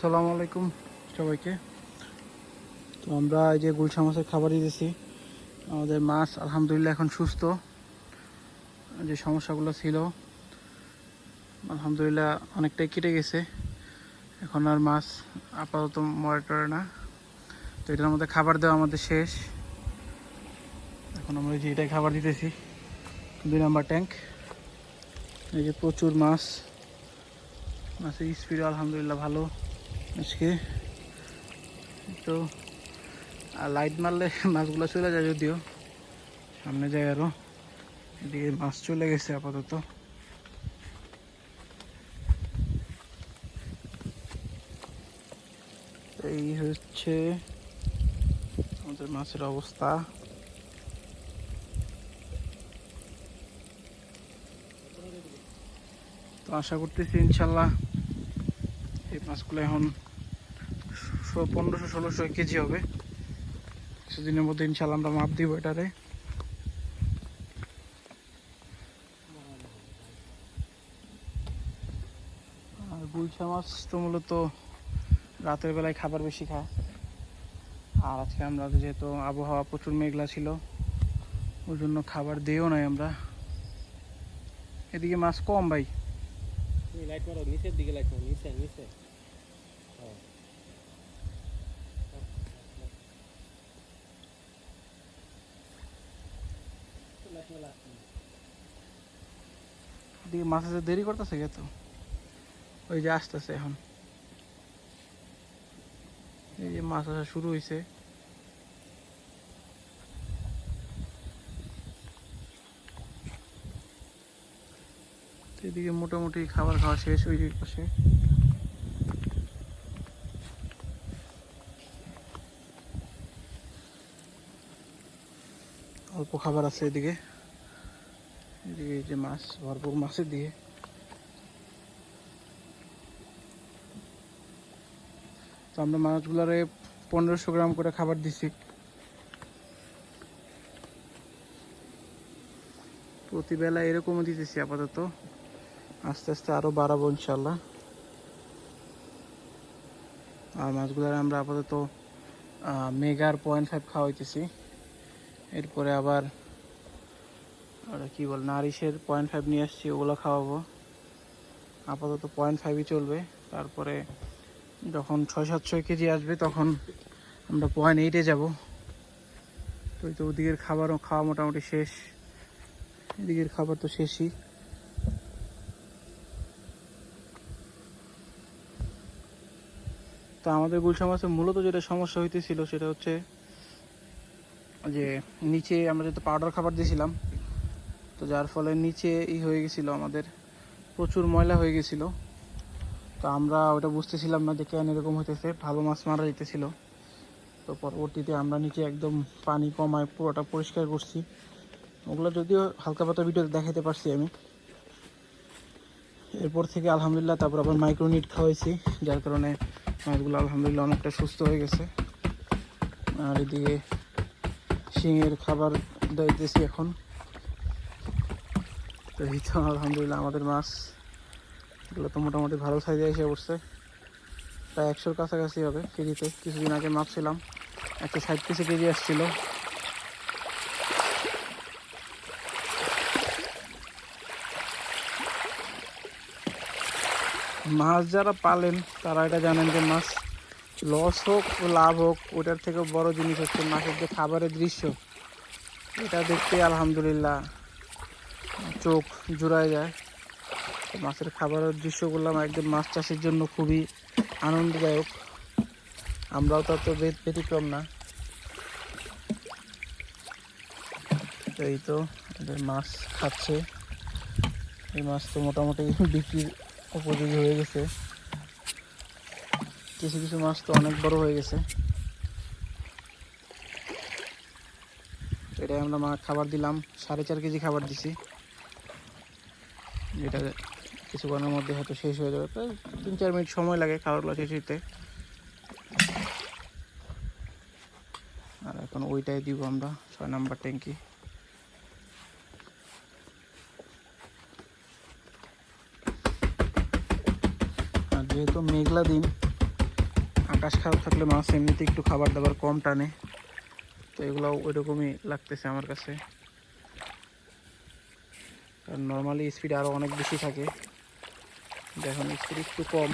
আসসালামু আলাইকুম সবাইকে। তো আমরা এই যে গুলশা মাছের খাবার দিতেছি। আমাদের মাছ আলহামদুলিল্লাহ এখন সুস্থ। যে সমস্যাগুলো ছিল আলহামদুলিল্লাহ অনেকটাই কেটে গেছে। এখন আর মাছ আপাতত মরে টরে না। তো এটার মধ্যে খাবার দেওয়া আমাদের শেষ। এখন আমরা যে এটাই খাবার দিতেছি, 2 নাম্বার ট্যাঙ্ক। এই যে প্রচুর মাছ, মাছের স্পিড আলহামদুলিল্লাহ ভালো আজকে। তো আর লাইট মারলে মাছগুলো চলে যায়, যদিও সামনে যায় আরো। এদিকে মাছ চলে গেছে আপাতত। এই হচ্ছে আমাদের মাছের অবস্থা। তো আশা করতেছি ইনশাল্লাহ এই মাছগুলো এখন 1500-1600 কেজি হবে। কিছুদিনের মধ্যে ইনশাল্লাহ আমরা মাপ দিব এটারে। আর গুলশা মাছ তো মূলত রাতের বেলায় খাবার বেশি খায়। আর আজকে আমরা যেহেতু আবহাওয়া প্রচুর মেঘলা ছিল, ওই জন্য খাবার দিও নাই আমরা। এদিকে মাছ কম ভাই। লাইট মারো, নিচের দিকে লাইট মারো, নিচে নিচে। এদিকে মাছ আসতে দেরি করতেছে কে? তো ওই যে আসতেছে এখন, এই যে মাছ আসা শুরু হয়েছে। এদিকে মোটামুটি খাবার খাওয়া শেষ। ওই পাশে অল্প খাবার আছে। এদিকে এদিকে এই যে মাছ ভরপুর মাছের দিকে। তো আমরা মাছগুলারে 1500 গ্রাম করে খাবার দিছি প্রতিবেলা, এরকমও দিতেছি আপাতত। আস্তে আস্তে আরো বাড়াবো ইনশাল্লাহ। আর মাছগুলার আমরা আপাতত মেগার 0.5 খাওয়াইতেছি। এরপরে আবার কি বল নারিশের 0.5 নিয়ে আসছি, ওগুলো খাওয়াবো। আপাতত 0.5ই চলবে। তারপরে যখন 600-700 কেজি আসবে তখন আমরা 0.8-এ যাবো। তো ওই তো ওদিকের খাবারও খাওয়া মোটামুটি শেষ, এদিকের খাবার তো শেষই। তো আমাদের গুলশা মাছের মূলত যেটা সমস্যা হইতেছিল সেটা হচ্ছে যে নিচে আমরা যেহেতু পাউডার খাবার দিয়েছিলাম, তো যার ফলে নিচে হয়ে গেছিলো, আমাদের প্রচুর ময়লা হয়ে গেছিলো। তো আমরা ওটা বুঝতেছিলাম না যে কেন এরকম হইতেছে, ভালো মাছ মারা যেতেছিল। তো পরবর্তীতে আমরা নিচে একদম পানি কমায় পুরোটা পরিষ্কার করছি। ওগুলো যদিও হালকা পাতলা ভিডিও দেখাতে পারছি আমি। এরপর থেকে আলহামদুলিল্লাহ তারপর আবার মাইক্রোনিট খাওয়াইছি, যার কারণে মাছগুলো আলহামদুলিল্লাহ অনেকটা সুস্থ হয়ে গেছে। আর এদিকে শিঙের খাবার দিতেছি এখন। তো এই তো আলহামদুলিল্লাহ আমাদের মাছ এগুলো তো মোটামুটি ভালো সাইজে এসে পড়ছে, প্রায় 100-র কাছাকাছি হবে কেজিতে। কিছুদিন আগে মাপছিলাম 160 কেজি আসছিল। মাছ যারা পালেন তারা এটা জানেন যে মাছ লস হোক লাভ হোক, ওটার থেকে বড় জিনিস হচ্ছে মাছের যে খাবারের দৃশ্য, এটা দেখতে আলহামদুলিল্লাহ চোখ জুড়ায় যায়। মাছের খাবারের দৃশ্যগুলো একদম মাছ চাষের জন্য খুবই আনন্দদায়ক। আমরাও তত ব্যতিক্রম না। এই তো এদের মাছ খাচ্ছে। এই মাছ তো মোটামুটি বিক্রির উপযোগী হয়ে গেছে। কিছু কিছু মাছ তো অনেক বড় হয়ে গেছে। এটাই আমরা খাবার দিলাম, 4.5 কেজি খাবার দিছি। যেটা কিছুক্ষণের মধ্যে হয়তো শেষ হয়ে যাবে, প্রায় 3-4 মিনিট সময় লাগে খাবারগুলো শেষ হইতে। আর এখন ওইটাই দিব আমরা 6 নাম্বার ট্যাঙ্কি। আর যেহেতু মেঘলা দিন, আকাশ খারাপ থাকলে মাছ এমনিতে একটু খাবার দাবার কম টানে, তো এগুলো ওই রকমই লাগতেছে আমার কাছে। কারণ নর্মালি স্পিড আরও অনেক বেশি থাকে, এখন স্পিড একটু কম।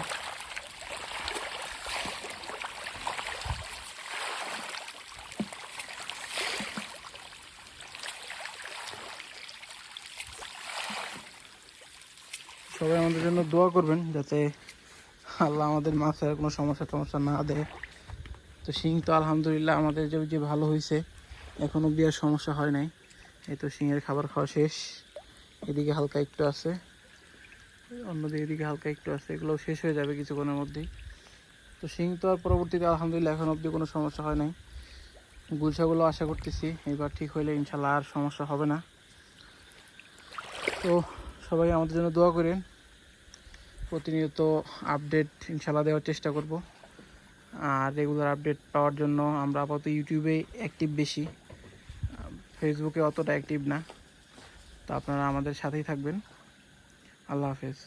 সবাই আমাদের জন্য দোয়া করবেন যাতে আল্লাহ আমাদের মাছের কোনো সমস্যা টমস্যা না দেয়। তো শিং তো আলহামদুলিল্লাহ আমাদের যে ভালো হয়েছে, এখন অব্দি আর সমস্যা হয় নাই। এই তো শিঙের খাবার খাওয়া শেষ, এদিকে হালকা একটু আছে, অন্যদিকে এদিকে হালকা একটু আছে, এগুলো শেষ হয়ে যাবে কিছুক্ষণের মধ্যেই। তো শিং তো আর পরবর্তীতে আলহামদুলিল্লাহ এখন অবধি কোনো সমস্যা হয় নাই। গুলশাগুলো আশা করতেছি এবার ঠিক হইলে ইনশাল্লাহ আর সমস্যা হবে না। তো সবাই আমাদের জন্য দোয়া করেন, প্রতিনিয়ত আপডেট ইনশাল্লাহ দেওয়ার চেষ্টা করব। আর রেগুলার আপডেট পাওয়ার জন্য আমরা আপাতত ইউটিউবে অ্যাক্টিভ বেশি, ফেসবুকে অতটা অ্যাক্টিভ না। তো আপনারা আমাদের সাথেই থাকবেন। আল্লাহ হাফেজ।